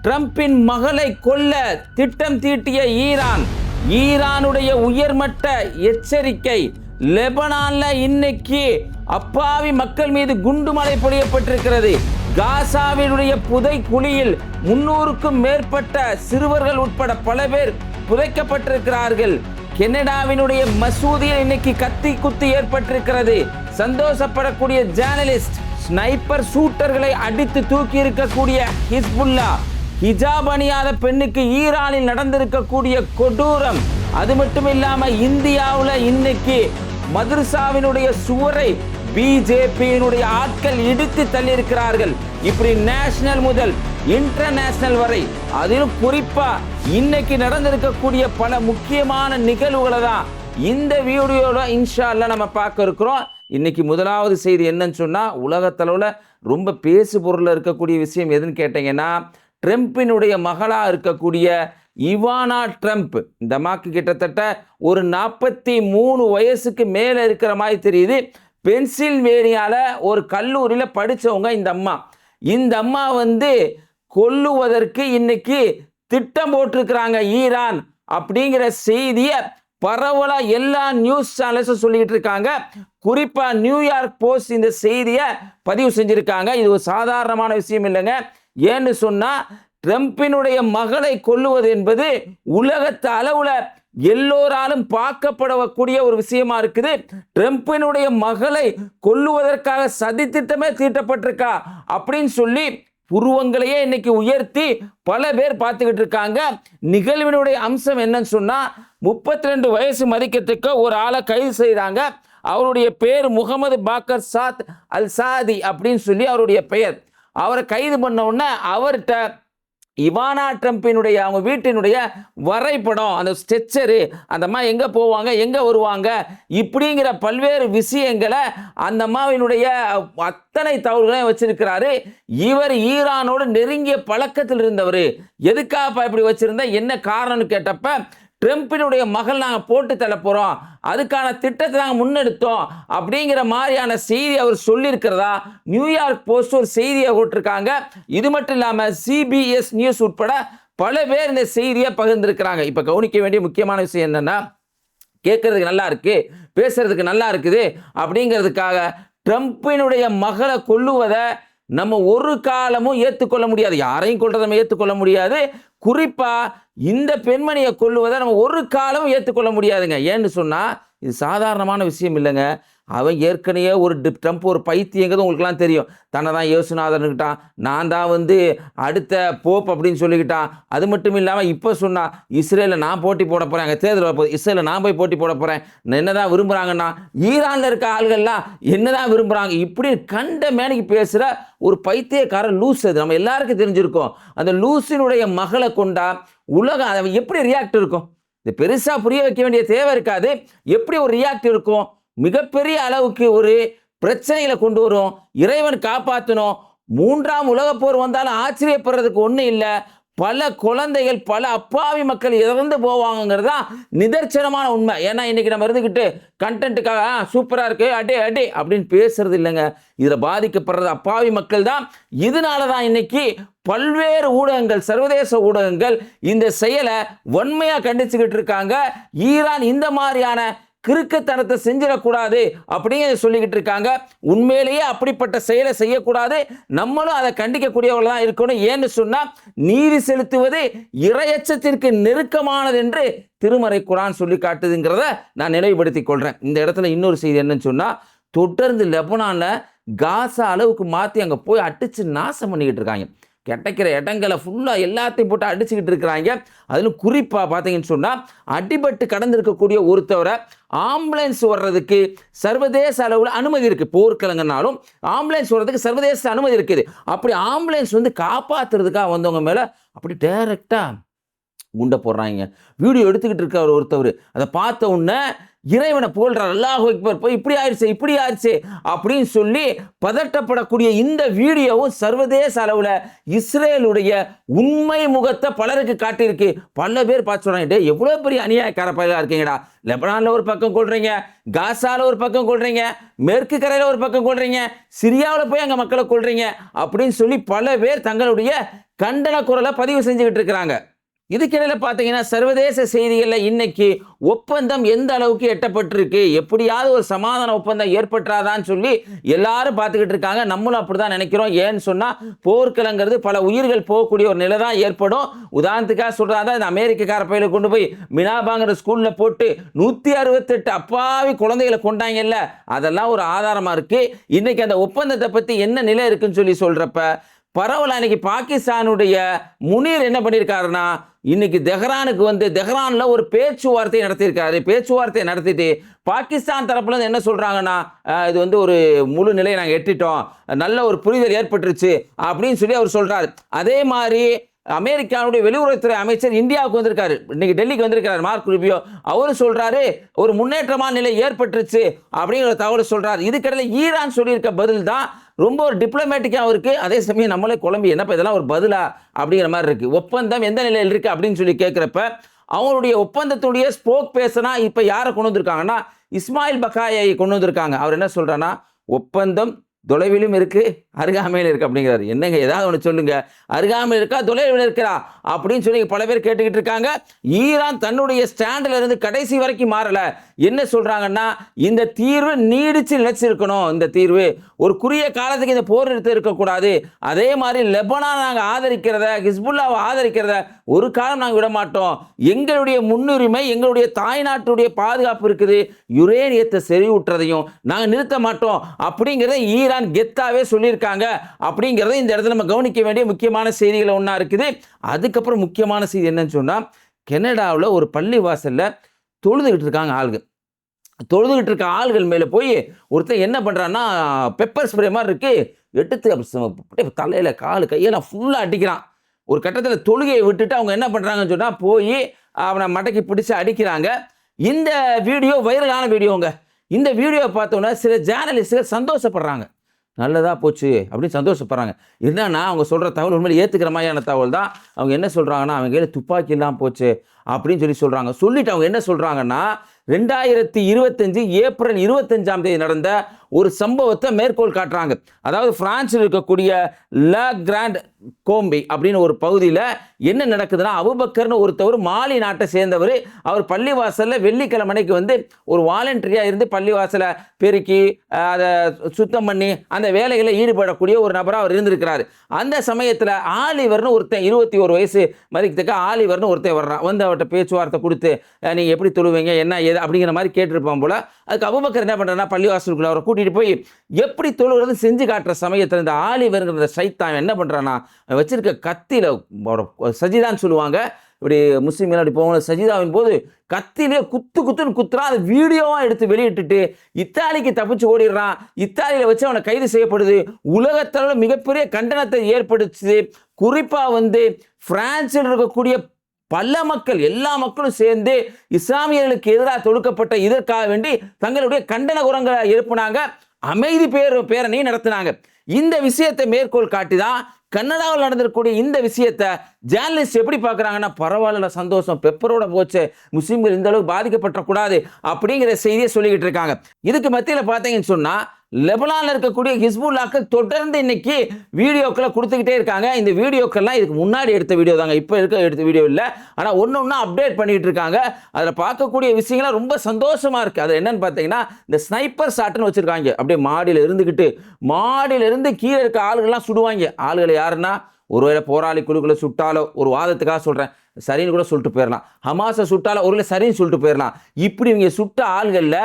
ட்ரம்பின் மகளை கொல்ல திட்டம் தீட்டிய ஈரானுடைய உயர்மட்ட எச்சரிக்கை. லெபனான்ல இன்னைக்கு அப்பாவி மக்கள் மீது குண்டுமழை பொழியப்பட்டிருக்கிறது. காசாவினுடைய புதை குழியில் 300க்கும் மேற்பட்ட சிறுவர்கள் உட்பட பல பேர் புதைக்கப்பட்டிருக்கிறார்கள். கனடாவினுடைய மசூதியில் இன்னைக்கு கத்தி குத்து ஏற்பட்டிருக்கிறது. சந்தோஷப்படக்கூடிய ஜேர்னலிஸ்ட், ஸ்னைப்பர் ஷூட்டர்களை அடித்து தூக்கி இருக்கக்கூடிய ஹிஸ்புல்லா, ஹிஜாப் அணியாத பெண்ணுக்கு ஈரானில் நடந்திருக்கக்கூடிய கொடூரம். அது மட்டும் இல்லாம இந்தியாவில் இன்னைக்கு மதரசாவினுடைய சுவரை பிஜேபியினுடைய ஆட்கள் இடித்து தள்ளியிருக்கிறார்கள். இப்படி நேஷனல் முதல் இன்டர்நேஷனல் வரை, அதிலும் குறிப்பா இன்னைக்கு நடந்திருக்கக்கூடிய பல முக்கியமான நிகழ்வுகளை தான் இந்த வீடியோல இன்ஷா அல்லாஹ் நம்ம பார்க்க இருக்கிறோம். இன்னைக்கு முதலாவது செய்தி என்னன்னு சொன்னா, உலகத்தளவுல ரொம்ப பேசு பொருள் இருக்கக்கூடிய விஷயம் எதுன்னு கேட்டீங்கன்னா, ட்ரம்பினுடைய மகளா இருக்கக்கூடிய இவானா ட்ரம்ப். இந்த அம்மாக்கு கிட்டத்தட்ட ஒரு 43 வயசுக்கு மேல இருக்கிற மாதிரி தெரியுது. பென்சில்வேனியால ஒரு கல்லூரியில் படித்தவங்க இந்த அம்மா கொல்லுவதற்கு இன்னைக்கு திட்டம் போட்டிருக்கிறாங்க ஈரான் அப்படிங்கிற செய்தியை பரவலாக எல்லா நியூஸ் சேனல்ஸும் சொல்லிக்கிட்டு இருக்காங்க. குறிப்பாக நியூயார்க் போஸ்ட் இந்த செய்தியை பதிவு செஞ்சுருக்காங்க. இது ஒரு சாதாரணமான விஷயம் இல்லைங்க. ஏன்னு சொன்னால், ட்ரம்பினுடைய மகளை கொல்லுவது என்பது உலகத்து அளவில் எல்லோராலும் பார்க்கப்படக்கூடிய ஒரு விஷயமா இருக்குது. ட்ரம்பினுடைய மகளை கொல்லுவதற்காக சதி திட்டமே தீட்டப்பட்டிருக்கா அப்படின்னு சொல்லி புருவங்களையே இன்னைக்கு உயர்த்தி பல பேர் பார்த்துக்கிட்டு இருக்காங்க. நிகழ்வினுடைய அம்சம் என்னன்னு சொன்னா, 32 வயசு மதிக்கத்துக்கு ஒரு ஆளை கைது செய்கிறாங்க. அவருடைய பேர் முகமது பாக்கர் சாத் அல் சாதி அப்படின்னு சொல்லி அவருடைய பெயர். அவரை கைது பண்ண உடனே அவர்கிட்ட இவானா ட்ரம்பினுடைய அவங்க வீட்டினுடைய வரைபடம், அந்த ஸ்ட்ரெச்சரு, அந்த அம்மா எங்கே போவாங்க எங்கே வருவாங்க இப்படிங்கிற பல்வேறு விஷயங்களை அந்த அம்மாவினுடைய அத்தனை தகவல்களையும் வச்சிருக்கிறாரு. இவர் ஈரானோடு நெருங்கிய பழக்கத்தில் இருந்தவர். எதுக்காக இப்படி வச்சிருந்தா என்ன காரணம்னு கேட்டப்ப, ட்ரம்பினுடைய மகள் நாங்கள் போட்டு தள்ள போகிறோம், அதுக்கான திட்டத்தை நாங்கள் முன்னெடுத்தோம் அப்படிங்கிற மாதிரியான செய்தி அவர் சொல்லியிருக்கிறதா நியூயார்க் போஸ்ட் ஒரு செய்தியை போட்டிருக்காங்க. இது மட்டும் இல்லாமல் சிபிஎஸ் நியூஸ் உட்பட பல பேர் இந்த செய்தியை பகிர்ந்திருக்கிறாங்க. இப்போ கவனிக்க வேண்டிய முக்கியமான விஷயம் என்னென்னா, கேட்கறதுக்கு நல்லா இருக்கு, பேசுறதுக்கு நல்லா இருக்குது அப்படிங்கிறதுக்காக ட்ரம்பினுடைய மகளை கொல்லுவதை நம்ம ஒரு காலமும் ஏற்றுக்கொள்ள முடியாது. யாரையும் கொள்றதை நம்ம ஏற்றுக்கொள்ள முடியாது. குறிப்பாக இந்த பெண்மணியை கொல்லுவதை நம்ம ஒரு காலமும் ஏற்றுக்கொள்ள முடியாதுங்க. ஏன்னு சொன்னால், இது சாதாரணமான விஷயம் இல்லைங்க. அவன் ஏற்கனவே ட்ரம்ப் ஒரு பைத்தியங்கிறது உங்களுக்குலாம் தெரியும். தன்னை தான் இயேசுநாதன்கிட்டான், நான் தான் அடுத்த போப் அப்படின்னு சொல்லிக்கிட்டான். அது மட்டும் இல்லாமல் இப்போ சொன்னால், இஸ்ரேலில் நான் போட்டி போட போகிறேன், அங்கே தேர்தல் வரப்போகுது, இஸ்ரேலில் நான் போய் போட்டி போட போகிறேன், என்ன தான் விரும்புகிறாங்கன்னா ஈரானில் இருக்க ஆள்கள்லாம் என்ன தான் விரும்புகிறாங்க, இப்படி கண்ட மேனைக்கு பேசுகிற ஒரு பைத்தியக்காரன் லூஸ். அது நம்ம எல்லாருக்கும் தெரிஞ்சிருக்கோம். அந்த லூஸினுடைய மகளை கொண்டா உலகம் அதை எப்படி ரியாக்ட் இருக்கும்? இது பெருசாக புரிய வைக்க வேண்டிய தேவை இருக்காது. எப்படி ஒரு ரியாக்ட் இருக்கும்? மிகப்பெரிய அளவுக்கு ஒரு பிரச்சனைகளை கொண்டு வரும். இறைவன் காப்பாற்றணும். 3ஆம் உலகப் போர் வந்தாலும் ஆச்சரியப்படுறதுக்கு ஒன்றும் இல்லை. பல குழந்தைகள், பல அப்பாவி மக்கள் இறந்து போவாங்கிறது தான் நிதர்சனமான உண்மை. ஏன்னா இன்னைக்கு நம்ம இருந்துக்கிட்டு கண்டென்ட்டுக்காக சூப்பராக இருக்கு அடே அப்படின்னு பேசுறது இல்லைங்க. இதில் பாதிக்கப்படுறது அப்பாவி மக்கள் தான். இதனால தான் இன்னைக்கு பல்வேறு ஊடகங்கள், சர்வதேச ஊடகங்கள் இந்த செயலை வன்மையாக கண்டிச்சுக்கிட்டு இருக்காங்க. ஈரான் இந்த மாதிரியான கிறுக்குத்தனத்தை செஞ்சிடக்கூடாது அப்படிங்கிறத சொல்லிக்கிட்டு இருக்காங்க. உண்மையிலேயே அப்படிப்பட்ட செயலை செய்யக்கூடாது. நம்மளும் அதை கண்டிக்கக்கூடியவர்கள் தான் இருக்கணும். ஏன்னு சொன்னால், நீதி செலுத்துவது இறையச்சத்திற்கு நெருக்கமானது என்று திருமறை குர்ஆன் சொல்லி காட்டுதுங்கிறத நான் நினைவுபடுத்திக் கொள்கிறேன். இந்த இடத்துல இன்னொரு செய்தி என்னன்னு சொன்னால், தொடர்ந்து லெபனானில் காசா அளவுக்கு மாற்றி அங்கே போய் அடித்து நாசம் பண்ணிக்கிட்டு இருக்காங்க. கிடைக்கிற இடங்களை ஃபுல்லாக எல்லாத்தையும் போட்டு அடிச்சுக்கிட்டு இருக்கிறாங்க. அதிலும் குறிப்பாக பார்த்தீங்கன்னு சொன்னால், அடிபட்டு கடந்திருக்கக்கூடிய ஒருத்தவரை ஆம்புலன்ஸ் வர்றதுக்கு சர்வதேச அளவில் அனுமதி இருக்குது. போர்க்கிழங்குனாலும் ஆம்புலன்ஸ் வர்றதுக்கு சர்வதேச அனுமதி இருக்குது. அப்படி ஆம்புலன்ஸ் காப்பாற்றுறதுக்காக வந்தவங்க மேலே அப்படி டைரெக்டாக குண்டை போடுறாங்க. வீடியோ எடுத்துக்கிட்டு இருக்க ஒருத்தவர் அதை பார்த்த உடனே இறைவனை புகழ்றார், அல்லாஹ் அக்பர், போய் இப்படி ஆயிடுச்சு அப்படின்னு சொல்லி பதட்டப்படக்கூடிய இந்த வீடியோவும் சர்வதேச அளவில் இஸ்ரேலுடைய உண்மை முகத்தை பலருக்கு காட்டியிருக்கு. பல பேர் பார்த்து சொல்றாங்க, எவ்வளோ பெரிய அநியாயக்கார பயிலாக இருக்கீங்கடா, லெபனானில் ஒரு பக்கம் கொள்றீங்க, காசாவில் ஒரு பக்கம் கொள்றீங்க, மேற்கு கரையில் ஒரு பக்கம் கொள்றீங்க, சிரியாவில் போய் அங்கே மக்களை கொள்றீங்க அப்படின்னு சொல்லி பல பேர் தங்களுடைய கண்டன குரலை பதிவு செஞ்சுக்கிட்டு இருக்கிறாங்க. இதுக்கிடையில பார்த்தீங்கன்னா சர்வதேச செய்திகளில் இன்னைக்கு ஒப்பந்தம் எந்த அளவுக்கு எட்டப்பட்டிருக்கு, எப்படியாவது ஒரு சமாதான ஒப்பந்தம் ஏற்பட்டுறாதான்னு சொல்லி எல்லாரும் பார்த்துக்கிட்டு இருக்காங்க. நம்மளும் அப்படிதான் நினைக்கிறோம். ஏன்னு சொன்னால் போர்க்களங்கிறது பல உயிர்கள் போகக்கூடிய ஒரு நிலை தான் ஏற்படும். உதாரணத்துக்காக சொல்கிறாங்க, இந்த அமெரிக்கார பையில கொண்டு போய் மினாபாங்கிற ஸ்கூலில் போட்டு 168 அப்பாவி குழந்தைகளை கொண்டாங்கல்ல, அதெல்லாம் ஒரு ஆதாரமாக இருக்குது. இன்னைக்கு அந்த ஒப்பந்தத்தை பற்றி என்ன நிலை இருக்குன்னு சொல்லி சொல்கிறப்ப பரவலா இன்னைக்கு பாகிஸ்தானுடைய முனீர் என்ன பண்ணியிருக்காருன்னா, இன்னைக்கு தெஹ்ரானுக்கு வந்து தெஹ்ரான்ல ஒரு பேச்சுவார்த்தை நடத்தியிருக்காரு. பேச்சுவார்த்தை நடத்திட்டு பாகிஸ்தான் தரப்புல இருந்து என்ன சொல்றாங்கன்னா, இது வந்து ஒரு முழு நிலையை நாங்கள் எட்டிட்டோம், நல்ல ஒரு புரிதல் ஏற்பட்டுருச்சு அப்படின்னு சொல்லி அவர் சொல்றாரு. அதே மாதிரி அமெரிக்காவுடைய வெளியுறவுத்துறை அமைச்சர் இந்தியாவுக்கு வந்திருக்காரு, இன்னைக்கு டெல்லிக்கு வந்திருக்காரு மார்க் ரூபியோ. அவரு சொல்றாரு ஒரு முன்னேற்றமான நிலை ஏற்பட்டுருச்சு அப்படிங்கிற தகவல் சொல்றாரு. இதுக்கிடையில ஈரான் சொல்லியிருக்க பதில் தான் ரொம்ப ஒரு டிப்ளமேட்டிக்காகவும் இருக்குது. அதே சமயம் நம்மளே குழம்பி என்னப்பா இதெல்லாம் ஒரு பதிலா அப்படிங்கிற மாதிரி இருக்குது. ஒப்பந்தம் எந்த நிலையில் இருக்குது அப்படின்னு சொல்லி கேட்குறப்ப அவங்களுடைய ஒப்பந்தத்துடைய ஸ்போக் பேசனா இப்போ யாரை கொண்டு வந்திருக்காங்கன்னா, இஸ்மாயில் பக்காயை கொண்டு வந்திருக்காங்க. அவர் என்ன சொல்கிறான்னா, ஒப்பந்தம் தொலைவிலும் இருக்கு, அருகாமையில் இருக்கு அப்படிங்கிறாரு. என்னங்க ஏதாவது ஒன்று சொல்லுங்க, அருகாமையில் இருக்கா தொலைவில் இருக்கிறா அப்படின்னு சொல்லி பல பேர் கேட்டுக்கிட்டு இருக்காங்க. ஈரான் தன்னுடைய ஸ்டாண்டில் இருந்து கடைசி வரைக்கும் மாறல. என்ன சொல்றாங்கன்னா, இந்த தீர்வு நீடிச்சு நிலைச்சிருக்கணும், இந்த தீர்வு ஒரு குறுகிய காலத்துக்கு இந்த போர் நிறுத்தம் இருக்கக்கூடாது. அதே மாதிரி லெபனான் நாங்கள் ஆதரிக்கிறத, ஹிஸ்புல்லாவை ஆதரிக்கிறத ஒரு காலம் நாங்கள் விட மாட்டோம். எங்களுடைய முன்னுரிமை எங்களுடைய தாய்நாட்டுடைய பாதுகாப்பு இருக்குது, யுரேனியத்தை செறிவூட்டுறதையும் நாங்கள் நிறுத்த மாட்டோம் அப்படிங்கிறத ஈரான் கெத்தாவே சொல்லியிருக்காங்க. அப்படிங்கிறத இந்த இடத்துல நம்ம கவனிக்க வேண்டிய முக்கியமான செய்திகள் ஒன்றா இருக்குது. அதுக்கப்புறம் முக்கியமான செய்தி என்னன்னு சொன்னால், கனடாவில் ஒரு பள்ளி வாசலில் தொழுதுகிட்டு இருக்காங்க ஆளுங்க. தொழுதுகிட்டு இருக்க ஆள்கள் மேலே போய் ஒருத்தர் என்ன பண்ணுறான்னா, பெப்பர் ஸ்ப்ரே மாதிரி இருக்கு எடுத்து அப்படியே தலையில் காலு கையெல்லாம் ஃபுல்லாக அடிக்கிறான். ஒரு கட்டத்தில் தொழுகையை விட்டுட்டு அவங்க என்ன பண்ணுறாங்கன்னு சொன்னால் போய் அவனை மடக்கி பிடிச்சி அடிக்கிறாங்க. இந்த வீடியோ வைரலான வீடியோங்க. இந்த வீடியோவை பார்த்தோன்னா சில ஜேர்னலிஸ்ட்டுகள் சந்தோஷப்படுறாங்க, நல்லதாக போச்சு அப்படின்னு சந்தோஷப்படுறாங்க. என்னன்னா அவங்க சொல்கிற தகவல் உண்மையில் ஏற்றுக்கிற மாதிரியான தகவல் தான். அவங்க என்ன சொல்கிறாங்கன்னா, அவங்க கையில் துப்பாக்கி இல்லாமல் போச்சு அப்படின்னு சொல்லி சொல்கிறாங்க. சொல்லிட்டு அவங்க என்ன சொல்கிறாங்கன்னா, 2025 ஏப்ரல் 25 நடந்த ஒரு சம்பவத்தை மேற்கோள் காட்டுறாங்க. அதாவது பிரான்சில் இருக்கக்கூடிய லா கிராண்ட் கோம்பி அப்படின்னு ஒரு பகுதியில் என்ன நடக்குதுன்னா, அபுபக்கர்னு ஒருத்தவர் மாலி நாட்டை சேர்ந்தவர். அவர் பள்ளிவாசலில் வெள்ளிக்கிழமைக்கு வந்து ஒரு வாலண்டரியாக இருந்து பள்ளிவாசலை பெருக்கி அதை சுத்தம் பண்ணி அந்த வேலைகளில் ஈடுபடக்கூடிய ஒரு நபராக அவர் இருந்திருக்கிறார். அந்த சமயத்தில் ஆலிவர்னு ஒருத்தன் 21 வயசு மதிக்கத்தக்க ஆலிவர்னு ஒருத்தன் வர்றான். வந்து அவர்கிட்ட பேச்சுவார்த்தை கொடுத்து நீங்கள் எப்படி தொழுவீங்க என்ன ஏது அப்படிங்கிற மாதிரி கேட்டிருப்பான் போல. அதுக்கு அபுபக்கர் என்ன பண்ணுறேன்னா, பள்ளிவாசலுக்குள்ள அவரை கூட்டிகிட்டு போய் எப்படி தொழுகிறது செஞ்சு காட்டுற சமயத்தில் இந்த ஆலிவர்ங்கிற சைத்தான் என்ன பண்ணுறான்னா, வச்சிருக்க கத்தியில் சஜிதான்னு சொல்லுவாங்க, இப்படி முஸ்லீம்கள் அப்படி போகணும் சஜிதாவின் போது கத்திலே குத்துன்னு குத்துறான். அதை வீடியோவாக எடுத்து வெளியிட்டுட்டு இத்தாலிக்கு தப்பிச்சு ஓடிடுறான். இத்தாலியில் வச்சு அவனை கைது செய்யப்படுது. உலகத்தளவில் மிகப்பெரிய கண்டனத்தை ஏற்படுத்துது. குறிப்பாக வந்து பிரான்சில் இருக்கக்கூடிய பல மக்கள், எல்லா மக்களும் சேர்ந்து இஸ்லாமியர்களுக்கு எதிராக தொடுக்கப்பட்ட இதற்காக வேண்டி தங்களுடைய கண்டன குரங்களை எழுப்பினாங்க. அமைதி பேரணி நடத்தினாங்க. இந்த விஷயத்தை மேற்கோள் காட்டி தான் கனடாவில் நடந்திருக்கக்கூடிய இந்த விஷயத்தை ஜேர்னலிஸ்ட் எப்படி பார்க்குறாங்கன்னா, பரவாயில்ல சந்தோஷம், பெப்பரோட போச்சு, முஸ்லீம்கள் இந்த அளவுக்கு பாதிக்கப்படக்கூடாது அப்படிங்கிற செய்தியை சொல்லிக்கிட்டு இருக்காங்க. இதுக்கு மத்தியில் பார்த்தீங்கன்னு சொன்னால், லெபனானில் இருக்கக்கூடிய ஹிஸ்புல்லாக்கள் தொடர்ந்து இன்னைக்கு வீடியோக்களை கொடுத்துக்கிட்டே இருக்காங்க. இந்த வீடியோக்கள்லாம் இதுக்கு முன்னாடி எடுத்த வீடியோ தாங்க, இப்போ எடுத்த வீடியோ இல்லை. ஆனால் ஒன்று ஒன்றா அப்டேட் பண்ணிகிட்டு இருக்காங்க. அதில் பார்க்கக்கூடிய விஷயங்கள்லாம் ரொம்ப சந்தோஷமாக இருக்குது. அது என்னன்னு பார்த்தீங்கன்னா, இந்த ஸ்னைப்பர் ஷாட்னு வச்சுருக்காங்க. அப்படியே மாடியில் இருந்துக்கிட்டு மாடியிலிருந்து கீழே இருக்க ஆளுகள்லாம் சுடுவாங்க. ஆளுகளை யாருன்னா, ஒருவேளை போராளி குழுக்களை சுட்டாலோ, ஒரு வாதத்துக்காக சொல்கிறேன், சரின்னு கூட சொல்லிட்டு போயிடலாம். ஹமாஸை சுட்டாலோ ஒருவேளை சரின்னு சொல்லிட்டு போயிடலாம். இப்படி இவங்க சுட்ட ஆள்களில்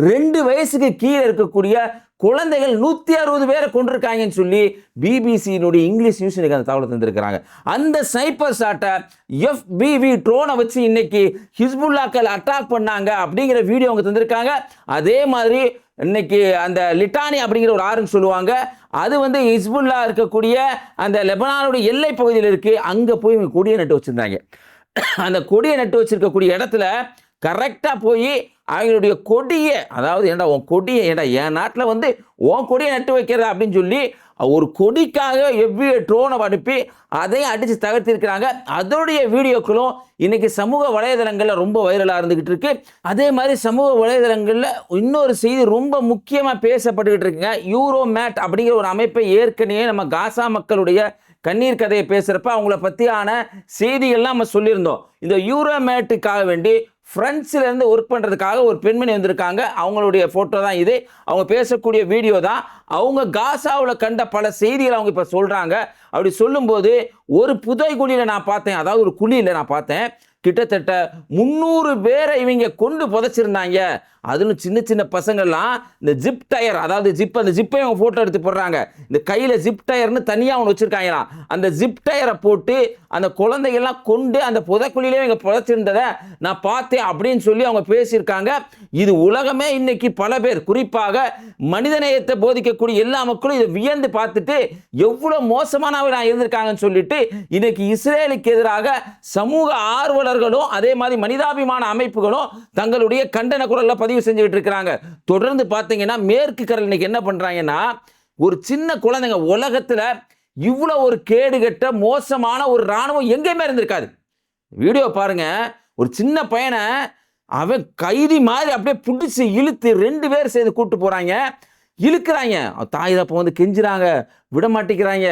2 வயசுக்கு கீழே இருக்கக்கூடிய குழந்தைகள் 160 பேரை கொண்டிருக்காங்கன்னு சொல்லி பிபிசியினுடைய இங்கிலீஷ் நியூஸ் இன்னைக்கு அந்த தகவல் தந்திருக்கிறாங்க. அந்த ஸ்னைப்பர் ஷாட்டை FPV ட்ரோனை வச்சு இன்னைக்கு ஹிஸ்புல்லாக்கள் அட்டாக் பண்ணாங்க அப்படிங்கிற வீடியோ அவங்க தந்திருக்காங்க. அதே மாதிரி இன்னைக்கு அந்த லிட்டானி அப்படிங்கிற ஒரு ஆறுன்னு சொல்லுவாங்க, அது வந்து ஹிஸ்புல்லா இருக்கக்கூடிய அந்த லெபனானுடைய எல்லை பகுதியில் இருக்கு. அங்கே போய் இவங்க கொடியை நட்டு வச்சிருந்தாங்க. அந்த கொடியை நட்டு வச்சிருக்கக்கூடிய இடத்துல கரெக்டாக போய் அவங்களுடைய கொடியை, அதாவது ஏன்டா உன் கொடியை, ஏன்டா என் நாட்டில் வந்து உன் கொடியை நட்டு வைக்கிறதா அப்படின்னு சொல்லி ஒரு கொடிக்காக FPV ட்ரோனை அனுப்பி அதையும் அடித்து தகர்த்திருக்கிறாங்க. அதோடைய வீடியோக்களும் இன்னைக்கு சமூக வலைதளங்களில் ரொம்ப வைரலாக இருந்துகிட்டு இருக்கு. அதே மாதிரி சமூக வலைதளங்களில் இன்னொரு செய்தி ரொம்ப முக்கியமாக பேசப்பட்டுக்கிட்டு இருக்குங்க. யூரோமேட் அப்படிங்கிற ஒரு அமைப்பை ஏற்கனவே நம்ம காசா மக்களுடைய கண்ணீர் கதையை பேசுகிறப்ப அவங்கள பற்றியான செய்திகள்லாம் நம்ம சொல்லியிருந்தோம். இந்த யூரோமேட்டுக்காக வேண்டி ஃப்ரெண்ட்ஸ்லேருந்து ஒர்க் பண்ணுறதுக்காக ஒரு பெண்மணி வந்திருக்காங்க. அவங்களுடைய ஃபோட்டோ தான் இது, அவங்க பேசக்கூடிய வீடியோ தான். அவங்க காசாவில் கண்ட பல செய்திகளை அவங்க இப்போ சொல்கிறாங்க. அப்படி சொல்லும்போது ஒரு புதைகுழியில் நான் பார்த்தேன், அதாவது ஒரு குழியில் நான் பார்த்தேன், கிட்டத்தட்ட 300 பேரை இவங்க கொண்டு புதைச்சிருந்தாங்க. அதிலும் சின்ன சின்ன பசங்கள்லாம் இந்த ஜிப் டயர், அதாவது அந்த ஜிப்பை அவங்க ஃபோட்டோ எடுத்து போடுறாங்க. இந்த கையில் ஜிப் டயர்னு தனியாக ஒன்று வச்சுருக்காங்களாம். அந்த ஜிப் டயரை போட்டு அந்த குழந்தைகள்லாம் கொண்டு அந்த புதைக்குழியிலே இவங்க புதைச்சிருந்ததை நான் பார்த்தேன் அப்படின்னு சொல்லி அவங்க பேசியிருக்காங்க. இது உலகமே இன்னைக்கு பல பேர், குறிப்பாக மனிதநேயத்தை போதிக்கக்கூடிய எல்லா மக்களும் இதை வியந்து பார்த்துட்டு எவ்வளோ மோசமானவங்க இருந்திருக்காங்கன்னு சொல்லிட்டு இன்னைக்கு இஸ்ரேலுக்கு எதிராக சமூக ஆர்வலர்களும் அதே மாதிரி மனிதாபிமான அமைப்புகளும் தங்களுடைய கண்டன குரல்ல பதிவு செஞ்சுட்டு இருக்கிறாங்க. தொடர்ந்து பார்த்தீங்கன்னா மேற்கு கரையில் இன்னைக்கு என்ன பண்றாங்கன்னா, ஒரு சின்ன குழந்தைங்க, உலகத்துல இவ்வளவு ஒரு கேடுகட்ட மோசமான ஒரு ராணுவம் எங்கேயுமே இருந்திருக்காது. வீடியோ பாருங்க, ஒரு சின்ன பையனை அவன் கைதி மாதிரி அப்படியே பிடிச்சி இழுத்து 2 பேர் சேர்ந்து கூட்டு போறாங்க, இழுக்கிறாங்க. தாய் தப்ப வந்து கெஞ்சுறாங்க, விட மாட்டேங்கிறாங்க.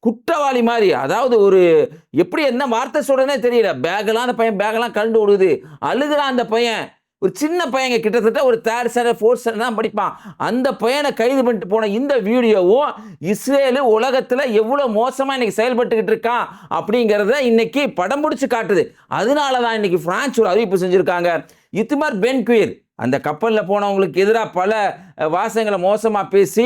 குற்றவாளி மாதிரி, அதாவது ஒரு எப்படி என்ன வார்த்தை சொல்றதுனே தெரியல. அந்த பையன் பேகெல்லாம் கண்டு ஓடுது, அழுகிறான் அந்த பையன். ஒரு சின்ன பையங்க, கிட்டத்தட்ட ஒரு 3rd ஸ்டாண்டர்ட் 4th ஸ்டாண்டர்ட் தான் படிப்பான். அந்த பையனை கைது பண்ணிட்டு போன இந்த வீடியோவும் இஸ்ரேலு உலகத்துல எவ்வளவு மோசமா இன்னைக்கு செயல்பட்டுக்கிட்டு இருக்கான் அப்படிங்கிறத இன்னைக்கு படம் பிடிச்சு காட்டுது. அதனாலதான் இன்னைக்கு பிரான்ஸ் ஒரு அறிவிப்பு செஞ்சிருக்காங்க. இத்மர் பென் குவீர் அந்த கப்பலில் போனவங்களுக்கு எதிராக பல வாசகங்களை மோசமாக பேசி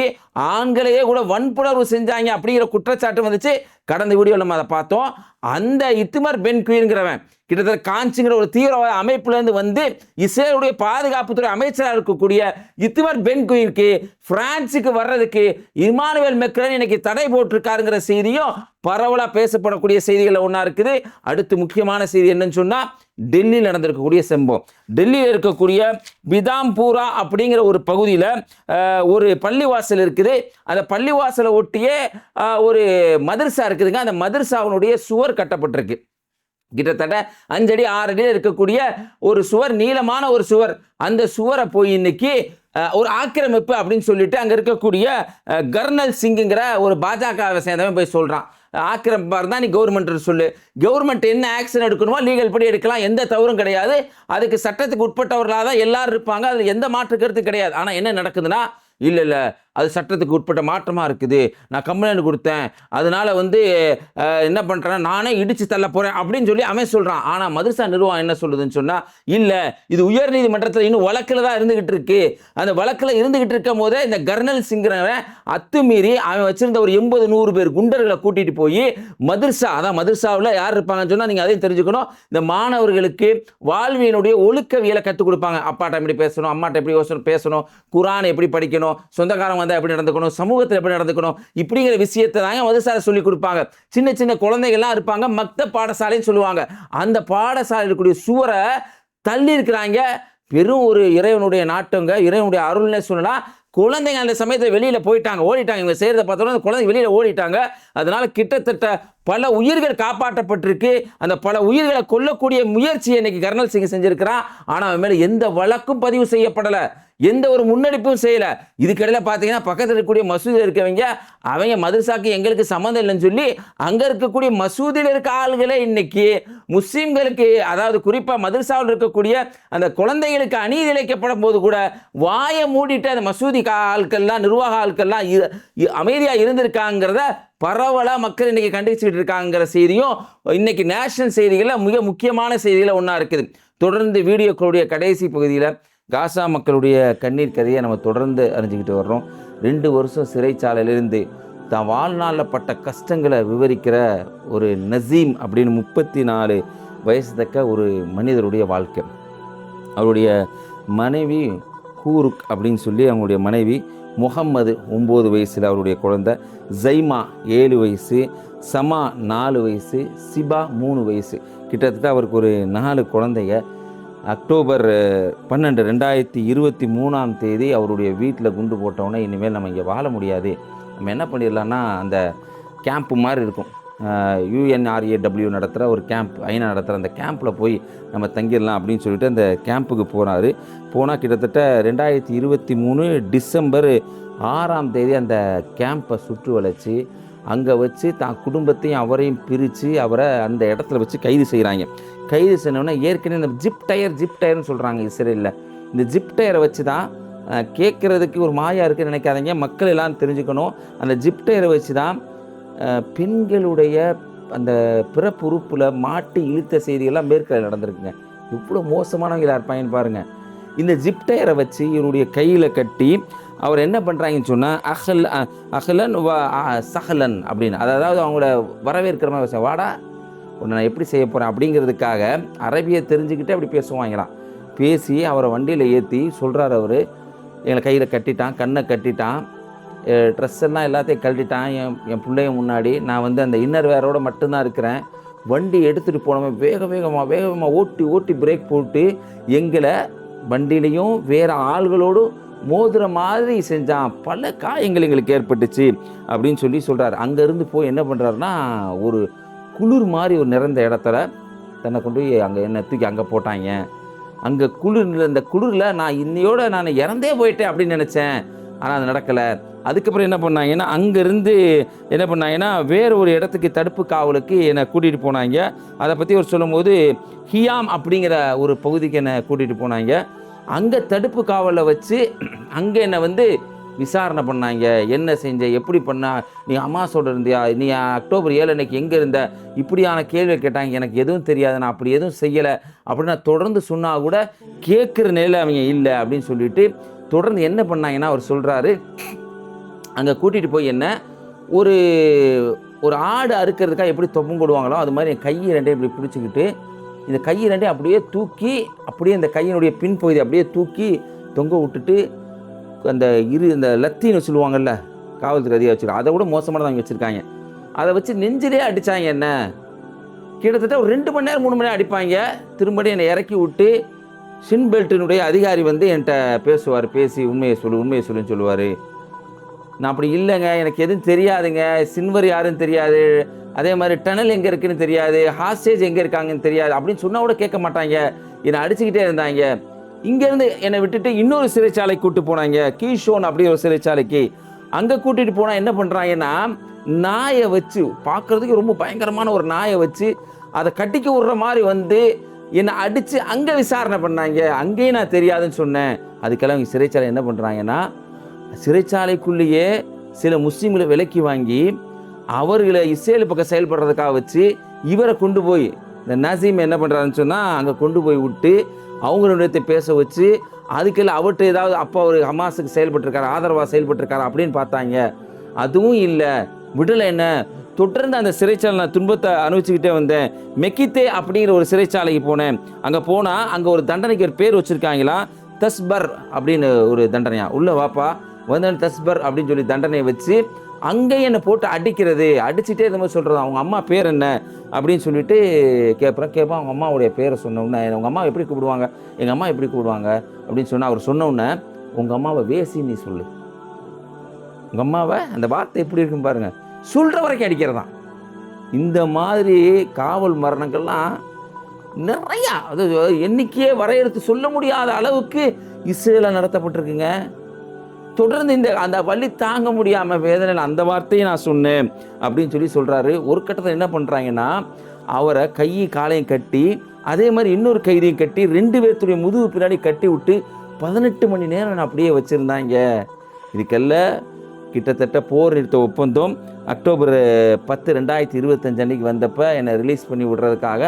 ஆண்களையே கூட வன்புணர்வு செஞ்சாங்க அப்படிங்கிற குற்றச்சாட்டு வந்துச்சு. கடந்த வீடியோவில் நம்ம அதை பார்த்தோம். அந்த இத்மர் பென் குவீர்ங்கிறவன் கிட்டத்தட்ட காஞ்சிங்கிற ஒரு தீவிரவாத அமைப்புலேருந்து வந்து இஸ்ரேலுடைய பாதுகாப்புத்துறை அமைச்சராக இருக்கக்கூடிய இத்மர் பென் குவீருக்கு பிரான்ஸுக்கு வர்றதுக்கு இமானுவேல் மேக்ரான் இன்னைக்கு தடை போட்டிருக்காருங்கிற செய்தியும் பரவலாக பேசப்படக்கூடிய செய்திகளில் ஒன்றா இருக்குது. அடுத்து முக்கியமான செய்தி என்னன்னு சொன்னால், டெல்லியில் நடந்திருக்கக்கூடிய சம்பவம். டெல்லியில் இருக்கக்கூடிய பிதாம்பூரா அப்படிங்கிற ஒரு பகுதியில் ஒரு பள்ளிவாசல் இருக்குது. அந்த பள்ளிவாசலை ஒட்டியே ஒரு மதர்சா இருக்குதுங்க. அந்த மதர்சாவினுடைய சுவர் கட்டப்பட்டிருக்கு. கிட்டத்தட்ட 5 அடி 6 அடியில் இருக்கக்கூடிய ஒரு சுவர், நீளமான ஒரு சுவர். அந்த சுவரை போய் இன்னைக்கு ஒரு ஆக்கிரமிப்பு அப்படின்னு சொல்லிட்டு அங்கே இருக்கக்கூடிய கர்னல் சிங்குங்கிற ஒரு பாஜக சேர்ந்தவன் போய் சொல்கிறான். ஆக்கிரமிப்பாக இருந்தால் நீ கவர்மெண்ட் சொல்லு, கவர்மெண்ட் என்ன ஆக்ஷன் எடுக்கணுமோ லீகல் படி எடுக்கலாம், எந்த தவறும் கிடையாது, அதுக்கு சட்டத்துக்கு உட்பட்டவர்களாக தான் எல்லாரும் இருப்பாங்க, அதில் எந்த மாற்று கருத்து கிடையாது. ஆனால் என்ன நடக்குதுன்னா, இல்லை அது சட்டத்துக்கு உட்பட்ட மாற்றமாக இருக்குது, நான் கம்ப்ளைண்ட் கொடுத்தேன், அதனால வந்து என்ன பண்ணுறேன்னா நானே இடித்து தள்ள போகிறேன் அப்படின்னு சொல்லி அவன் சொல்கிறான். ஆனால் மதரசா நிர்வாகம் என்ன சொல்லுதுன்னு சொன்னால், இல்லை இது உயர் நீதிமன்றத்தில் இன்னும் வழக்கில் தான் இருந்துகிட்டு இருக்கு. அந்த வழக்கில் இருந்துகிட்டு இருக்கும் போதே இந்த கர்னல் சிங்கிறவன் அத்துமீறி அவன் வச்சிருந்த ஒரு 80-100 பேர் குண்டர்களை கூட்டிகிட்டு போய் மதரசா, அதான் மதரசாவில் யார் இருப்பாங்கன்னு சொன்னால் நீங்கள் அதையும் தெரிஞ்சுக்கணும், இந்த மாணவர்களுக்கு வாழ்வியனுடைய ஒழுக்கவியலை கற்றுக் கொடுப்பாங்க. அப்பாட்ட எப்படி பேசணும், அம்மாட்ட எப்படி பேசணும், குரான் எப்படி படிக்கணும், சொந்தக்காரங்க வந்தால் எப்படி நடந்துக்கணும், சமூகத்தில் எப்படி நடந்துக்கணும், இப்படிங்கிற விஷயத்தை தாங்க மதரசால சொல்லி கொடுப்பாங்க. சின்ன சின்ன குழந்தைகள்லாம் இருப்பாங்க, மக்தப் பாடசாலைன்னு சொல்லுவாங்க. அந்த பாடசாலை இருக்கக்கூடிய சுவரை தள்ளி இருக்கிறாங்க. பெரும் ஒரு இறைவனுடைய நாட்டங்க, இறைவனுடைய அருள்னே சொல்லலாம். குழந்தைங்க அந்த சமயத்தில் வெளியில் போயிட்டாங்க, ஓடிட்டாங்க. இவங்க செய்கிறத பார்த்தோன்னா அந்த குழந்தைங்க வெளியில் ஓடிட்டாங்க. அதனால கிட்டத்தட்ட பல உயிர்கள் காப்பாற்றப்பட்டிருக்கு. அந்த பல உயிர்களை கொல்லக்கூடிய முயற்சியை இன்னைக்கு கர்னல் சிங் செஞ்சிருக்கிறான். ஆனால் அவன் மேலே எந்த வழக்கும் பதிவு செய்யப்படலை, எந்த ஒரு முன்னெடுப்பும் செய்யலை. இதுக்கிடையில் பார்த்தீங்கன்னா பக்கத்தில் இருக்கக்கூடிய மசூதியில் இருக்கவங்க அவங்க மதரசாக்கு எங்களுக்கு சம்மந்தம் இல்லைன்னு சொல்லி அங்கே இருக்கக்கூடிய மசூதியில் இருக்க ஆளுகளே இன்னைக்கு முஸ்லீம்களுக்கு, அதாவது குறிப்பாக மதரசாவில் இருக்கக்கூடிய அந்த குழந்தைகளுக்கு அநீதி இழைக்கப்படும் போது கூட வாயை மூடிட்டு அந்த மசூதி ஆட்கள்லாம், நிர்வாக ஆட்கள்லாம் அமைதியாக இருந்திருக்காங்கிறத பரவலாக மக்கள் இன்னைக்கு கண்டிச்சுட்டு இருக்காங்கிற செய்தியும் இன்னைக்கு நேஷனல் செய்திகளில் மிக முக்கியமான செய்திகளில் ஒன்றா இருக்குது. தொடர்ந்து வீடியோக்களுடைய கடைசி பகுதியில் காசா மக்களுடைய கண்ணீர் கதையை நம்ம தொடர்ந்து அறிஞ்சிக்கிட்டு வர்றோம். 2 வருஷம் சிறைச்சாலையிலிருந்து தான் வாழ்நாளில் பட்ட கஷ்டங்களை விவரிக்கிற ஒரு நசீம் அப்படின்னு 34 வயசு தக்க ஒரு மனிதருடைய வாழ்க்கை. அவருடைய மனைவி ஹூருக் அப்படின்னு சொல்லி அவங்களுடைய மனைவி, முகம்மது 9 வயசில் அவருடைய குழந்தை, ஜைமா 7 வயசு, சமா 4 வயசு, சிபா 3 வயசு. கிட்டத்தட்ட அவருக்கு ஒரு 4 குழந்தைங்க. அக்டோபர் 12, 2023 அவருடைய வீட்டில் குண்டு போட்டவுடனே இனிமேல் நம்ம இங்கே வாழ முடியாது, நம்ம என்ன பண்ணிடலான்னா அந்த கேம்ப்பு மாதிரி இருக்கும், UNRAW நடத்துகிற ஒரு கேம்ப், ஐநா நடத்துகிற அந்த கேம்பில் போய் நம்ம தங்கிடலாம் அப்படின்னு சொல்லிட்டு அந்த கேம்புக்கு போனார். போனால் கிட்டத்தட்ட 2023 டிசம்பர் 6 அந்த கேம்பை சுற்றி வளைச்சி அங்கே வச்சு தான் குடும்பத்தையும் அவரையும் பிரித்து அவரை அந்த இடத்துல வச்சு கைது செய்கிறாங்க. கைது செய்யணுன்னா ஏற்கனவே இந்த ஜிப் டயர்னு சொல்கிறாங்க இஸ்ரேலில். இந்த ஜிப் டயரை வச்சு தான் கேட்குறதுக்கு ஒரு மாயா இருக்குன்னு நினைக்காதீங்க, மக்கள் எல்லாம் தெரிஞ்சுக்கணும். அந்த ஜிப் டயரை வச்சு தான் பெண்களுடைய அந்த பிறப்பு உறுப்பில் மாட்டி இழுத்த செய்திகள்லாம் மேற்கில் நடந்திருக்குங்க. இவ்வளோ மோசமானவங்களாக இருப்பாங்கன்னு பாருங்கள். இந்த ஜிப் டயரை வச்சு இவருடைய கையில் கட்டி அவர் என்ன பண்ணுறாங்கன்னு சொன்னால் அஹ்லன் சஹலன் அப்படின்னு, அதாவது அவங்கள வரவேற்கிற மாதிரி, வாடா உன்னை நான் எப்படி செய்ய போகிறேன் அப்படிங்கிறதுக்காக அரபியை தெரிஞ்சுக்கிட்டு அப்படி பேசுவாங்களாம். பேசி அவரை வண்டியில் ஏற்றி சொல்கிறார், அவர் எங்களை கையில் கட்டிட்டான், கண்ணை கட்டிட்டான், ட்ரெஸ் எல்லாம் எல்லாத்தையும் கழட்டிட்டான், என் பிள்ளைய முன்னாடி நான் அந்த இன்னர் வேரோடு மட்டும்தான் இருக்கிறேன். வண்டி எடுத்துகிட்டு போனவன் வேகமாக ஓட்டி பிரேக் போட்டு எங்களை வண்டியிலையும் வேறு ஆள்களோடு மோதுற மாதிரி செஞ்சான், பல காயங்கள் எங்களுக்கு ஏற்பட்டுச்சு அப்படின்னு சொல்கிறார். அங்கேருந்து போய் என்ன பண்ணுறாருன்னா, ஒரு குளிர் மாதிரி ஒரு நிறைந்த இடத்துல தன்னை கொண்டு போய் அங்கே என்ன தூக்கி அங்கே போட்டாங்க. அங்கே இந்த குளிரில் நான் இன்னையோடு நான் இறந்தே போயிட்டேன் அப்படின்னு நினச்சேன், ஆனால் அது நடக்கலை. அதுக்கப்புறம் என்ன பண்ணாங்கன்னா, அங்கேருந்து என்ன பண்ணாங்கன்னா வேறு ஒரு இடத்துக்கு தடுப்பு காவலுக்கு என்னை கூட்டிகிட்டு போனாங்க. அதை பற்றி ஒரு சொல்லும்போது ஹியாம் அப்படிங்கிற ஒரு பகுதிக்கு என்னை கூட்டிகிட்டு போனாங்க. அங்கே தடுப்பு காவலில் வச்சு அங்கே என்னை விசாரணை பண்ணாங்க. என்ன செஞ்ச, எப்படி பண்ணா, நீ அம்மாசோட இருந்தியா, நீ அக்டோபர் 7 அன்னைக்கு எங்கே இருந்த, இப்படியான கேள்வி கேட்டாங்க. எனக்கு எதுவும் தெரியாது, நான் அப்படி எதுவும் செய்யலை அப்படின்னு நான் தொடர்ந்து சொன்னால் கூட கேட்குற நிலையில் அவங்க இல்லை அப்படின்னு சொல்லிட்டு தொடர்ந்து என்ன பண்ணாங்கன்னா அவர் சொல்கிறாரு, அங்கே கூட்டிகிட்டு போய் என்ன ஒரு ஆடு அறுக்கிறதுக்காக எப்படி தொப்பம் போடுவாங்களோ அது மாதிரி என் கையை ரெண்டையும் இப்படி பிடிச்சிக்கிட்டு இந்த கையை ரெண்டையும் அப்படியே தூக்கி அப்படியே இந்த கையினுடைய பின்பகுதி அப்படியே தூக்கி தொங்க விட்டுட்டு இந்த லத்தின்னு சொல்லுவாங்கள்ல காவல்துறை அதிகாரி வச்சுருக்காங்க, அதை விட மோசமானது அவங்க வச்சுருக்காங்க. அதை வச்சு நெஞ்சிலே அடித்தாங்க. என்ன கிட்டத்தட்ட ஒரு 2 மணி நேரம் 3 மணி நேரம் அடிப்பாங்க. திரும்படி என்னை இறக்கி விட்டு ஷின் பெல்ட்டினுடைய அதிகாரி என்கிட்ட பேசுவார். பேசி உண்மையை சொல்லுன்னு சொல்லுவார். நான் அப்படி இல்லைங்க, எனக்கு எதுவும் தெரியாதுங்க, சின்வர் யாருன்னு தெரியாது, அதே மாதிரி டனல் எங்கே இருக்குன்னு தெரியாது, ஹாஸ்டேஜ் எங்கே இருக்காங்கன்னு தெரியாது அப்படின்னு சொன்னால் கூட கேட்க மாட்டாங்க. என்னை அடிச்சுக்கிட்டே இருந்தாங்க. இங்கேருந்து என்னை விட்டுட்டு இன்னொரு சிறைச்சாலை கூப்பிட்டு போனாங்க, கீஷோன் அப்படி ஒரு சிறைச்சாலைக்கு. அங்கே கூட்டிகிட்டு போனால் என்ன பண்ணுறாங்கன்னா, நாயை வச்சு பார்க்குறதுக்கு ரொம்ப பயங்கரமான ஒரு நாயை வச்சு அதை கட்டிக்க விடுற மாதிரி என்னை அடித்து அங்கே விசாரணை பண்ணாங்க. அங்கேயும் நான் தெரியாதுன்னு சொன்னேன். அதுக்கெல்லாம் அவங்க சிறைச்சாலை என்ன பண்ணுறாங்கன்னா, சிறைச்சாலைக்குள்ளேயே சில முஸ்லீம்களை விலக்கி வாங்கி அவர்களை இஸ்ரேல் பக்கம் செயல்படுறதுக்காக வச்சு இவரை கொண்டு போய் இந்த நசீம் என்ன பண்ணுறாருன்னு சொன்னால் அங்கே கொண்டு போய் விட்டு அவங்களுடைய பேச வச்சு அதுக்கெல்லாம் அவர்கிட்ட ஏதாவது அப்போ அவர் ஹமாஸுக்கு செயல்பட்டுருக்காரு, ஆதரவாக செயல்பட்டுருக்காரு அப்படின்னு பார்த்தாங்க. அதுவும் இல்லை, விடலை. என்ன தொடர்ந்து அந்த சிறைச்சாலை நான் துன்பத்தை அனுபவிச்சுக்கிட்டே வந்தேன். மெக்கித்தே அப்படிங்கிற ஒரு சிறைச்சாலைக்கு போனேன். அங்கே போனால் அங்கே ஒரு தண்டனைக்கு ஒரு பேர் வச்சுருக்காங்களா, தஸ்பர் அப்படின்னு ஒரு தண்டனையா, உள்ளே வாப்பா தஸ்பர் அப்படின்னு சொல்லி தண்டனையை வச்சு அங்கே என்னை போட்டு அடிச்சுட்டே இந்த மாதிரி சொல்கிறது. அவங்க அம்மா பேர் என்ன அப்படின்னு சொல்லிட்டு கேட்பான். அவங்க அம்மாவுடைய பேரை சொன்னோன்னே, உங்கள் அம்மா எப்படி கூப்பிடுவாங்க, எங்கள் அம்மா எப்படி கூப்பிடுவாங்க அப்படின்னு சொன்னால் அவர் சொன்னோன்னே, உங்கள் அம்மாவை வேசி நீ சொல்லு, உங்கள் அம்மாவை, அந்த வார்த்தை எப்படி இருக்குன்னு பாருங்கள், சொல்கிற வரைக்கும் அடிக்கிறதான். இந்த மாதிரி காவல் மரணங்கள்லாம் நிறையா, அது எண்ணிக்கையே வரையறுத்து சொல்ல முடியாத அளவுக்கு இஸ்ரேலில் நடத்தப்பட்டிருக்குங்க. தொடர்ந்து அந்த வலி தாங்க முடியாமல் வேதனையில் அந்த வார்த்தையை நான் சொன்னேன் அப்படின்னு சொல்கிறாரு. ஒரு கட்டத்தில் என்ன பண்ணுறாங்கன்னா, அவரை காலையும் கட்டி அதே மாதிரி இன்னொரு கைதியும் கட்டி 2 பேர்த்துடைய முதுகு பின்னாடி கட்டி விட்டு 18 மணி நேரம் நான் அப்படியே வச்சுருந்தாங்க. இதுக்கெல்லாம் கிட்டத்தட்ட போர் நிறுத்த ஒப்பந்தம் அக்டோபர் 10, 2025 அன்றைக்கி வந்தப்போ என்னை ரிலீஸ் பண்ணி விடுறதுக்காக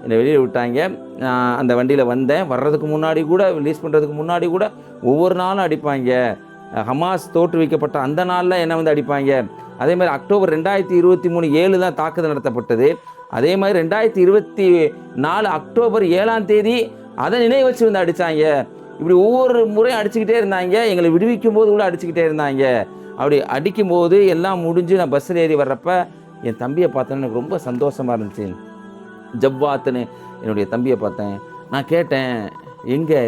என்னை வெளியே விட்டாங்க. நான் அந்த வண்டியில் வந்தேன். வர்றதுக்கு முன்னாடி கூட, ரிலீஸ் பண்ணுறதுக்கு முன்னாடி கூட ஒவ்வொரு நாளும் அடிப்பாங்க. ஹமாஸ் தோற்றுவிக்கப்பட்ட அந்த நாளில் என்ன அடிப்பாங்க. அதே மாதிரி அக்டோபர் 2023 7 தான் தாக்குதல் நடத்தப்பட்டது. அதே மாதிரி 2024 அக்டோபர் 7ஆம் தேதி அதை நினைவு வச்சு அடித்தாங்க. இப்படி ஒவ்வொரு முறையும் அடிச்சுக்கிட்டே இருந்தாங்க. எங்களை விடுவிக்கும் போது கூட அடிச்சுக்கிட்டே இருந்தாங்க. அப்படி அடிக்கும்போது எல்லாம் முடிஞ்சு நான் பஸ்ஸில் ஏறி வர்றப்ப என் தம்பியை பார்த்தேன்னு எனக்கு ரொம்ப சந்தோஷமாக இருந்துச்சு. ஜவ்வாத்துன்னு என்னுடைய தம்பியை பார்த்தேன். நான் கேட்டேன், எங்கே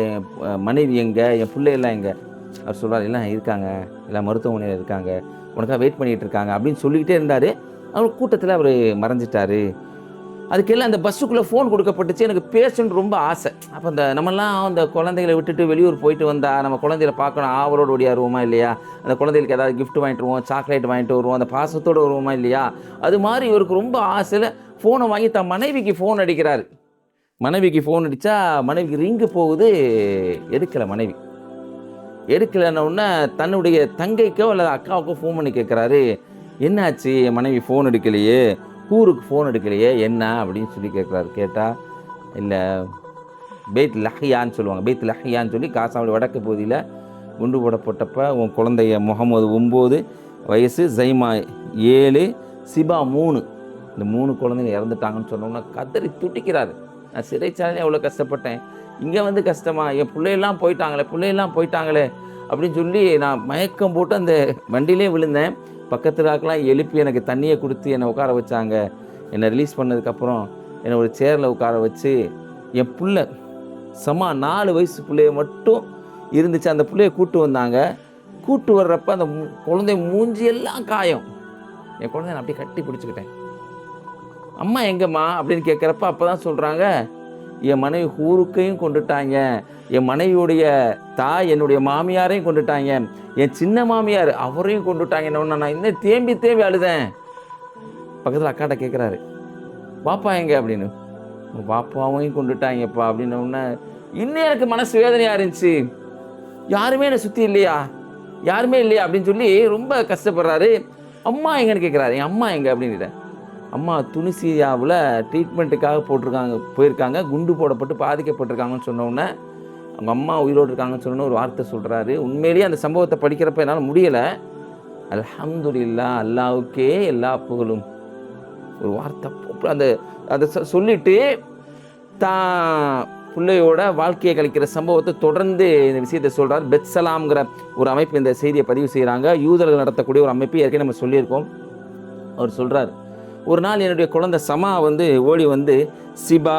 மனைவி, எங்கே என் பிள்ளையெல்லாம் எங்கே? அவர் சொல்கிறார், எல்லாம் இருக்காங்க, எல்லாம் மருத்துவமனையில் இருக்காங்க, உனக்காக வெயிட் பண்ணிகிட்டு இருக்காங்க அப்படின்னு சொல்லிக்கிட்டே இருந்தார். அவர் கூட்டத்தில் அவர் மறைஞ்சிட்டார். அதுக்கெல்லாம் அந்த பஸ்ஸுக்குள்ளே ஃபோன் கொடுக்கப்பட்டுச்சு. எனக்கு பேசணுன்னு ரொம்ப ஆசை. அப்போ அந்த நம்மலாம் அந்த குழந்தைகளை விட்டுட்டு வெளியூர் போயிட்டு வந்தால் நம்ம குழந்தைகளை பார்க்கணும் ஆவலோடு ஓடியாருவோமா இல்லையா? அந்த குழந்தைகளுக்கு ஏதாவது கிஃப்ட் வாங்கிட்டு வருவோம், சாக்லேட் வாங்கிட்டு வருவோம், அந்த பாசத்தோடு வருவோமா இல்லையா? அது மாதிரி இவருக்கு ரொம்ப ஆசையில் ஃபோனை வாங்கி தன் மனைவிக்கு ஃபோன் அடிக்கிறார். மனைவிக்கு ஃபோன் அடித்தா மனைவிக்கு ரிங்கு போகுது, எடுக்கலை. மனைவி எடுக்கலைன்னொன்னே தன்னுடைய தங்கைக்கோ அல்லது அக்காவுக்கோ ஃபோன் பண்ணி கேட்குறாரு, என்னாச்சு என் மனைவி ஃபோன் எடுக்கலையே, ஊருக்கு ஃபோன் எடுக்கலையே என்ன அப்படின்னு சொல்லி கேட்குறாரு. கேட்டால் இல்லை பெய்த் லஹியான்னு சொல்லுவாங்க. பெய்த் லஹியான்னு சொல்லி காசாவோட வடக்கு பகுதியில் குண்டு போடப்பட்டப்போ உன் குழந்தைய முகமது 9 வயசு, ஜைமா 7, சிபா 3, இந்த 3 குழந்தைங்க இறந்துட்டாங்கன்னு சொன்னோம்னா கதறி துட்டிக்கிறாரு. நான் சிறைச்சாலையும் எவ்வளோ கஷ்டப்பட்டேன், இங்கே வந்து கஷ்டமா, என் பிள்ளையெல்லாம் போயிட்டாங்களே அப்படின்னு சொல்லி நான் மயக்கம் போட்டு அந்த வண்டியிலே விழுந்தேன். பக்கத்தில் ஆக்கலாம் எழுப்பி எனக்கு தண்ணியை கொடுத்து என்னை உட்கார வச்சாங்க. என்னை ரிலீஸ் பண்ணதுக்கப்புறம் என்னை ஒரு சேரில் உட்கார வச்சு என் பிள்ளை 4 வயசு பிள்ளைய மட்டும் இருந்துச்சு. அந்த பிள்ளைய கூப்பிட்டு வந்தாங்க. கூப்பிட்டு வர்றப்ப அந்த குழந்தை மூஞ்சி எல்லாம் காயம். என் குழந்தை நான் அப்படியே கட்டி பிடிச்சிக்கிட்டேன். அம்மா எங்கம்மா அப்படின்னு கேட்குறப்ப அப்போ தான் சொல்கிறாங்க, என் மனைவி ஊருக்கையும் கொண்டுட்டாங்க, என் மனைவியுடைய தாய் என்னுடைய மாமியாரையும் கொண்டுட்டாங்க, என் சின்ன மாமியார் அவரையும் கொண்டுட்டாங்கன்னு நான் இன்னும் தேம்பி அழுதேன். பக்கத்தில் அக்காட்ட கேட்குறாரு, பாப்பா எங்க அப்படின்னு. பாப்பாவையும் கொண்டுட்டாங்கப்பா அப்படின்னோடனே இன்னும் எனக்கு மனசு வேதனையாக இருந்துச்சு. யாருமே என்னை சுற்றி இல்லையா அப்படின்னு சொல்லி ரொம்ப கஷ்டப்படுறாரு. அம்மா எங்கன்னு கேட்குறாரு. என் அம்மா எங்கே அப்படின்னுட்டேன். அம்மா துனிசியாவில் ட்ரீட்மெண்ட்டுக்காக போயிருக்காங்க, குண்டு போடப்பட்டு பாதிக்கப்பட்டிருக்காங்கன்னு சொன்னோடனே அவங்க அம்மா உயிரோடு இருக்காங்கன்னு சொன்னோன்னு ஒரு வார்த்தை சொல்கிறாரு. உண்மையிலேயே அந்த சம்பவத்தை படிக்கிறப்ப என்னால் முடியலை. அல்ஹம்துலில்லாஹ், அல்லாஹ்வுக்கே எல்லா புகழும். ஒரு வார்த்தை அதை சொல்லிட்டு தான் பிள்ளையோட வாழ்க்கையை கழிக்கிற சம்பவத்தை தொடர்ந்து இந்த விஷயத்தை சொல்கிறார். பெத்சலாம்ங்கிற ஒரு அமைப்பு இந்த செய்தியை பதிவு செய்கிறாங்க. யூதர்கள் நடத்தக்கூடிய ஒரு அமைப்பு, ஏற்கனவே நம்ம சொல்லியிருக்கோம். அவர் சொல்கிறார், ஒரு நாள் என்னுடைய குழந்தை சமா ஓடி வந்து சிபா,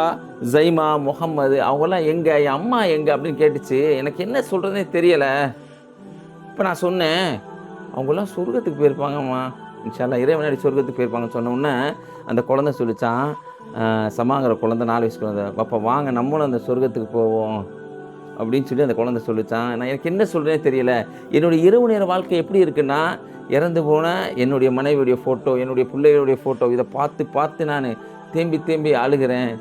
ஜைமா, முகம்மது அவங்கெல்லாம் எங்கே, என் அம்மா எங்கே அப்படின்னு கேட்டுச்சு. எனக்கு என்ன சொல்கிறதுனே தெரியலை. இப்போ நான் சொன்னேன், அவங்களாம் சொர்க்கத்துக்கு போயிருப்பாங்கம்மா, இன்ஷா அல்லாஹ் இறைவனாடி சொர்க்கத்துக்கு போயிருப்பாங்கன்னு சொன்னோன்னே அந்த குழந்தை சொல்லிச்சான், சமாங்கிற குழந்தை 4 வயசு குழந்தை, அப்போ வாங்க நம்மளும் அந்த சொர்க்கத்துக்கு போவோம் அப்படின்னு சொல்லி அந்த குழந்தை சொல்லிச்சான். நான் எனக்கு என்ன சொல்கிறேனே தெரியல. என்னுடைய இரவு நேர வாழ்க்கை எப்படி இருக்குன்னா, இறந்து போன என்னுடைய மனைவியுடைய ஃபோட்டோ, என்னுடைய பிள்ளைகளுடைய ஃபோட்டோ, இதை பார்த்து நான் தேம்பி அழுகிறேன்.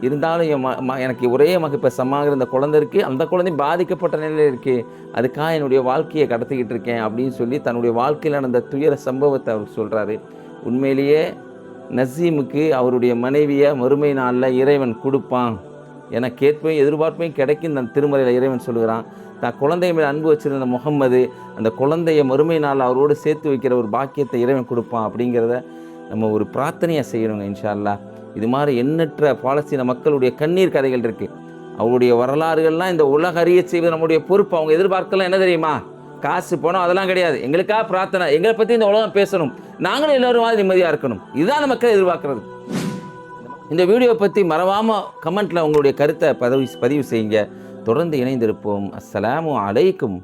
இருந்தாலும் எனக்கு ஒரே மக இப்போ சமாகிற இந்த குழந்தை இருக்குது, அந்த குழந்தை பாதிக்கப்பட்ட நிலையில் இருக்குது, அதுக்காக என்னுடைய வாழ்க்கையை கடத்திக்கிட்டு இருக்கேன் அப்படின்னு சொல்லி தன்னுடைய வாழ்க்கையில் நடந்த துயர சம்பவத்தை அவர் சொல்கிறாரு. உண்மையிலேயே நசீமுக்கு அவருடைய மனைவியை மறுமை நாளில் இறைவன் கொடுப்பான் என கேட்பையும் எதிர்பார்ப்பையும் கிடைக்கும். அந்த திருமறையில் இறைவன் சொல்லுகிறான். தான் குழந்தை மேல் அன்பு வச்சிருந்த முகம்மது அந்த குழந்தையை மறுமை நாள் அவரோடு சேர்த்து வைக்கிற ஒரு பாக்கியத்தை இறைவன் கொடுப்பான் அப்படிங்கிறத நம்ம ஒரு பிரார்த்தனையாக செய்யணுங்க இன்ஷா அல்லாஹ். இது மாதிரி எண்ணற்ற பாலஸ்தீன மக்களுடைய கண்ணீர் கதைகள் இருக்குது. அவருடைய வரலாறுகள்லாம் இந்த உலக அறிய செய்வது நம்முடைய பொறுப்பு. அவங்க எதிர்பார்க்கலாம் என்ன தெரியுமா, காசு பணம் அதெல்லாம் கிடையாது. எங்களுக்காக பிரார்த்தனை, எங்களை பற்றி இந்த உலகம் பேசணும், நாங்களும் எல்லோரும் மாதிரி நிம்மதியாக இருக்கணும், இதுதான் மக்கள் எதிர்பார்க்குறது. இந்த வீடியோ பற்றி மறவாமல் கமெண்ட்டில் உங்களுடைய கருத்தை பதிவு செய்யுங்க. தொடர்ந்து இணைந்திருப்போம். அஸ்ஸலாமு அலைக்கும்.